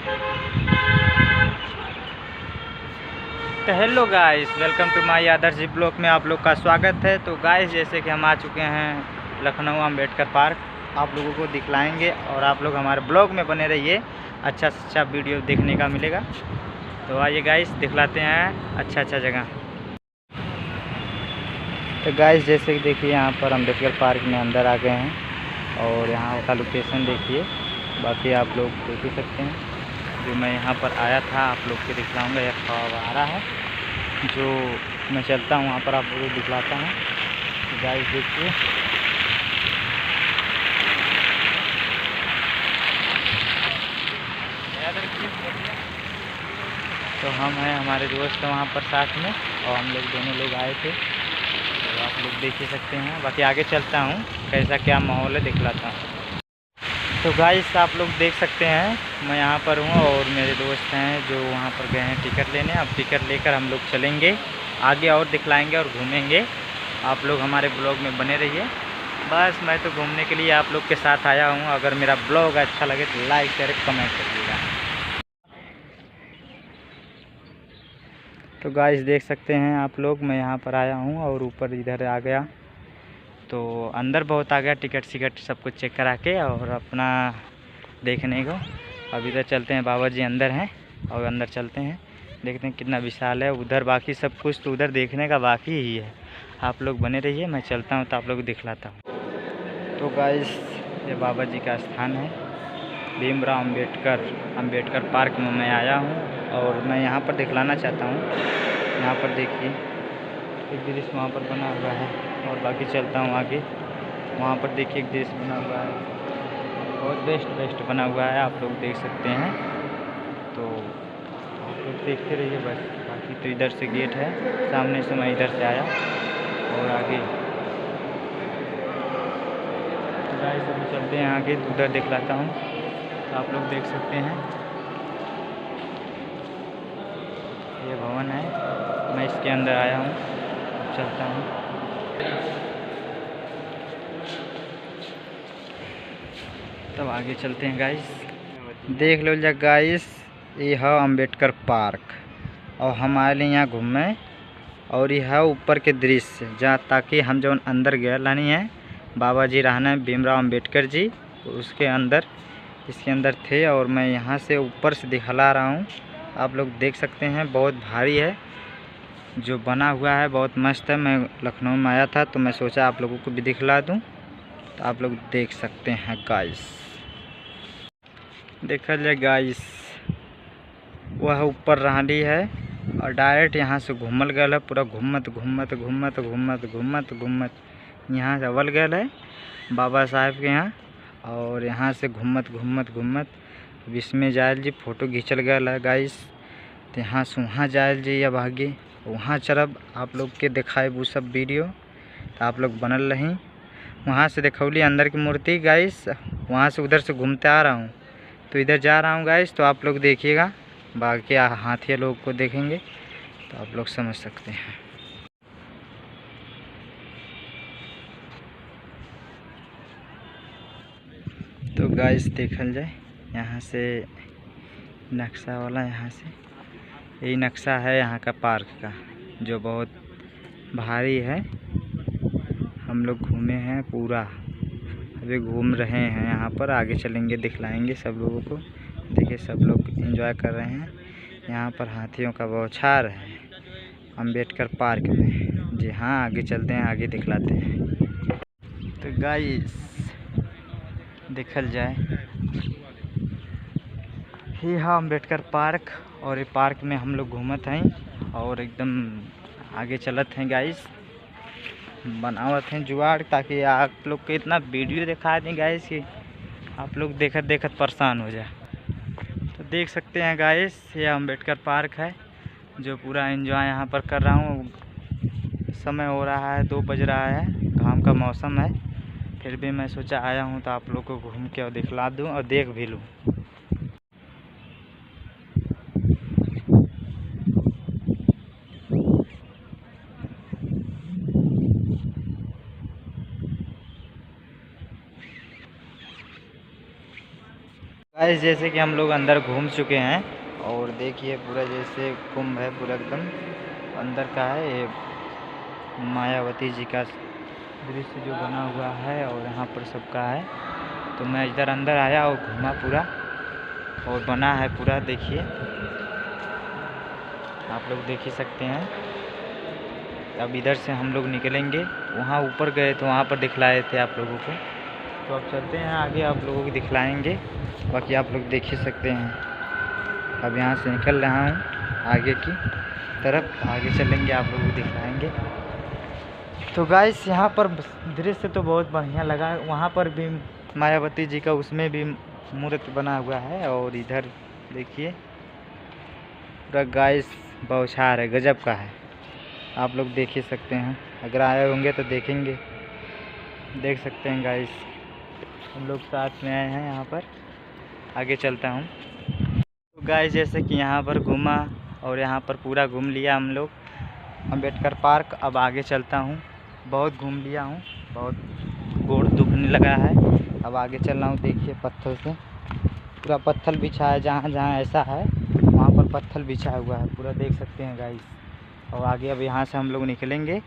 तो hello guys, welcome to my Adarsh blog में आप लोग का स्वागत है। तो गाइस, जैसे कि हम आ चुके हैं लखनऊ अम्बेडकर पार्क, आप लोगों को दिखलाएंगे और आप लोग हमारे ब्लॉग में बने रहिए। अच्छा अच्छा वीडियो देखने का मिलेगा। तो आइए गाइस, दिखलाते हैं अच्छा जगह। तो गाइस, जैसे कि देखिए यहाँ पर अम्बेडकर पार्क में अंदर आ गए हैं और यहाँ का लोकेशन देखिए। बाकी आप लोग देख ही सकते हैं। जो मैं यहाँ पर आया था आप लोग को दिखलाऊंगा। यह फव्वारा है जो मैं चलता हूँ वहाँ पर आप लोगों को दिखलाता हूँ। तो गाइस देखिए, तो हम हैं, हमारे दोस्त वहाँ पर साथ में और हम लोग दोनों लोग आए थे। तो आप लोग देख ही सकते हैं। बाकी आगे चलता हूँ, कैसा क्या माहौल है दिखलाता हूँ। तो गाइस, आप लोग देख सकते हैं मैं यहाँ पर हूँ और मेरे दोस्त हैं जो वहाँ पर गए हैं टिकट लेने। अब टिकट लेकर हम लोग चलेंगे आगे और दिखलाएंगे और घूमेंगे। आप लोग हमारे ब्लॉग में बने रहिए। बस मैं तो घूमने के लिए आप लोग के साथ आया हूँ। अगर मेरा ब्लॉग अच्छा लगे तो लाइक शेयर कमेंट करिएगा। तो गाइस देख सकते हैं आप लोग, मैं यहाँ पर आया हूँ और ऊपर इधर आ गया। तो अंदर बहुत आ गया, टिकट सिकट सब कुछ चेक करा के और अपना देखने को। अब इधर चलते हैं, बाबा जी अंदर हैं और अंदर चलते हैं, देखते हैं कितना विशाल है उधर। बाकी सब कुछ तो उधर देखने का बाकी ही है। आप लोग बने रहिए, मैं चलता हूँ तो आप लोग को दिखलाता हूँ। तो गाइस, ये बाबा जी का स्थान है, भीमराव अम्बेडकर पार्क में मैं आया हूँ और मैं यहाँ पर दिखलाना चाहता हूँ। यहाँ पर देखिए एक दृश्य वहाँ पर बना हुआ है और बाकी चलता हूँ आगे। वहाँ पर देखिए एक दृश्य बना हुआ है, बहुत बेस्ट बना हुआ है, आप लोग देख सकते हैं। तो आप लोग देखते रहिए बस। बाकी तो इधर से गेट है, सामने से मैं इधर से आया और आगे तो गाइस अभी चलते हैं आगे, उधर दिखलाता हूँ। तो आप लोग देख सकते हैं ये भवन है, मैं इसके अंदर आया हूँ। अब चलता हूँ। तब आगे चलते हैं गाइस। देख लो जा गाइस, ये है अम्बेडकर पार्क और हम आए यहाँ घूमे। और यह ऊपर के दृश्य जहाँ ताकि हम जो अंदर गए लानी है, बाबा जी रहना भीमराव अम्बेडकर जी उसके अंदर, इसके अंदर थे और मैं यहाँ से ऊपर से दिखला रहा हूँ। आप लोग देख सकते हैं, बहुत भारी है जो बना हुआ है, बहुत मस्त है। मैं लखनऊ में आया था तो मैं सोचा आप लोगों को भी दिखला दूँ। तो आप लोग देख सकते हैं गाइस, देखा जाए गाइस, वह ऊपर रहली है और डायरेक्ट यहाँ से घूमल गया है, पूरा घूमत यहाँ से अवल गया है बाबा साहब के यहाँ। और यहाँ से घूमत इसमें जायल जी फ़ोटो खींचल गया है गाइस। तो यहाँ से वहाँ जायल जी, अब आगे वहाँ चलब आप लोग के दिखाए वो सब वीडियो। तो आप लोग बनल रहीं। वहाँ से दिखौली अंदर की मूर्ति गाइस, वहाँ से उधर से घूमते आ रहा हूँ तो इधर जा रहा हूँ गाइस। तो आप लोग देखिएगा, बाकी हाथी लोग को देखेंगे तो आप लोग समझ सकते हैं। तो गाइस देखल जाए, यहाँ से नक्शा वाला, यहाँ से यही नक्शा है यहाँ का पार्क का जो बहुत भारी है। हम लोग घूमे हैं पूरा, अभी घूम रहे हैं यहाँ पर। आगे चलेंगे दिखलाएंगे सब लोगों को। देखिए सब लोग एंजॉय कर रहे हैं। यहाँ पर हाथियों का बौछार है अम्बेडकर पार्क में। जी हाँ, आगे चलते हैं, आगे दिखलाते हैं। तो गाइस देखल जाए, ये है अम्बेडकर पार्क और ये पार्क में हम लोग घूमत हैं और एकदम आगे चलत हैं गाइस, बनावत हैं जुगाड़ ताकि आप लोग को इतना वीडियो दिखा दें गाइस कि आप लोग देखत परेशान हो जाए। तो देख सकते हैं गाइस, ये अम्बेडकर पार्क है जो पूरा एंजॉय यहाँ पर कर रहा हूँ। समय हो रहा है 2 बज रहा है, घाम का मौसम है, फिर भी मैं सोचा आया हूँ तो आप लोग को घूम के और दिखला दूँ और देख भी लूँ। गाइस जैसे कि हम लोग अंदर घूम चुके हैं और देखिए पूरा जैसे कुंभ है, पूरा एकदम अंदर का है। ये मायावती जी का दृश्य जो बना हुआ है और यहाँ पर सबका है। तो मैं इधर अंदर आया और घूमा पूरा, और बना है पूरा, देखिए आप लोग देख ही सकते हैं। अब इधर से हम लोग निकलेंगे, वहाँ ऊपर गए तो वहाँ पर दिखलाए थे आप लोगों को, तो अब चलते हैं आगे, आप लोगों को दिखलाएंगे। बाकी आप लोग देख ही सकते हैं। अब यहाँ से निकल रहा हूँ आगे की तरफ, आगे चलेंगे, आप लोगों को दिखलाएंगे। तो गाइस यहाँ पर दृश्य तो बहुत बढ़िया लगा। वहाँ पर भी मायावती जी का उसमें भी मूर्ति बना हुआ है, और इधर देखिए पूरा गाइस बौछार है, गजब का है। आप लोग देख ही सकते हैं, अगर आए होंगे तो देखेंगे, देख सकते हैं गाइस। हम लोग साथ में आए हैं यहाँ पर, आगे चलता हूँ। तो गाइस जैसे कि यहाँ पर घूमा और यहाँ पर पूरा घूम लिया हम लोग अम्बेडकर पार्क। अब आगे चलता हूँ, बहुत घूम लिया हूँ, बहुत गोड़ दुखने लगा है। अब आगे चल रहा हूँ, देखिए पत्थर से पूरा पत्थर बिछा है, जहाँ जहाँ ऐसा है वहाँ पर पत्थर बिछा हुआ है पूरा, देख सकते हैं गाइस। और आगे अब यहाँ से हम लोग निकलेंगे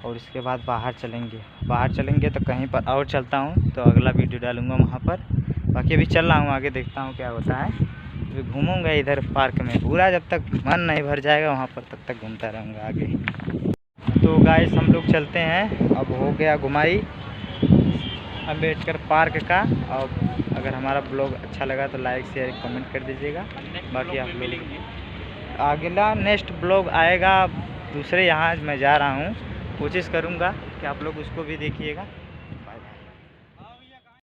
और इसके बाद बाहर चलेंगे तो कहीं पर और चलता हूँ, तो अगला वीडियो डालूँगा वहाँ पर। बाकी अभी चल रहा हूँ आगे, देखता हूँ क्या होता है। अभी घूमूँगा इधर पार्क में पूरा, जब तक मन नहीं भर जाएगा वहाँ पर तब तक घूमता रहूँगा आगे। तो गाइस हम लोग चलते हैं, अब हो गया घुमाई अम्बेडकर पार्क का। और अगर हमारा ब्लॉग अच्छा लगा तो लाइक शेयर कमेंट कर दीजिएगा। बाकी आप लोग अगला नेक्स्ट ब्लॉग आएगा दूसरे, यहाँ मैं जा रहा हूँ, कोशिश करूँगा कि आप लोग उसको भी देखिएगा।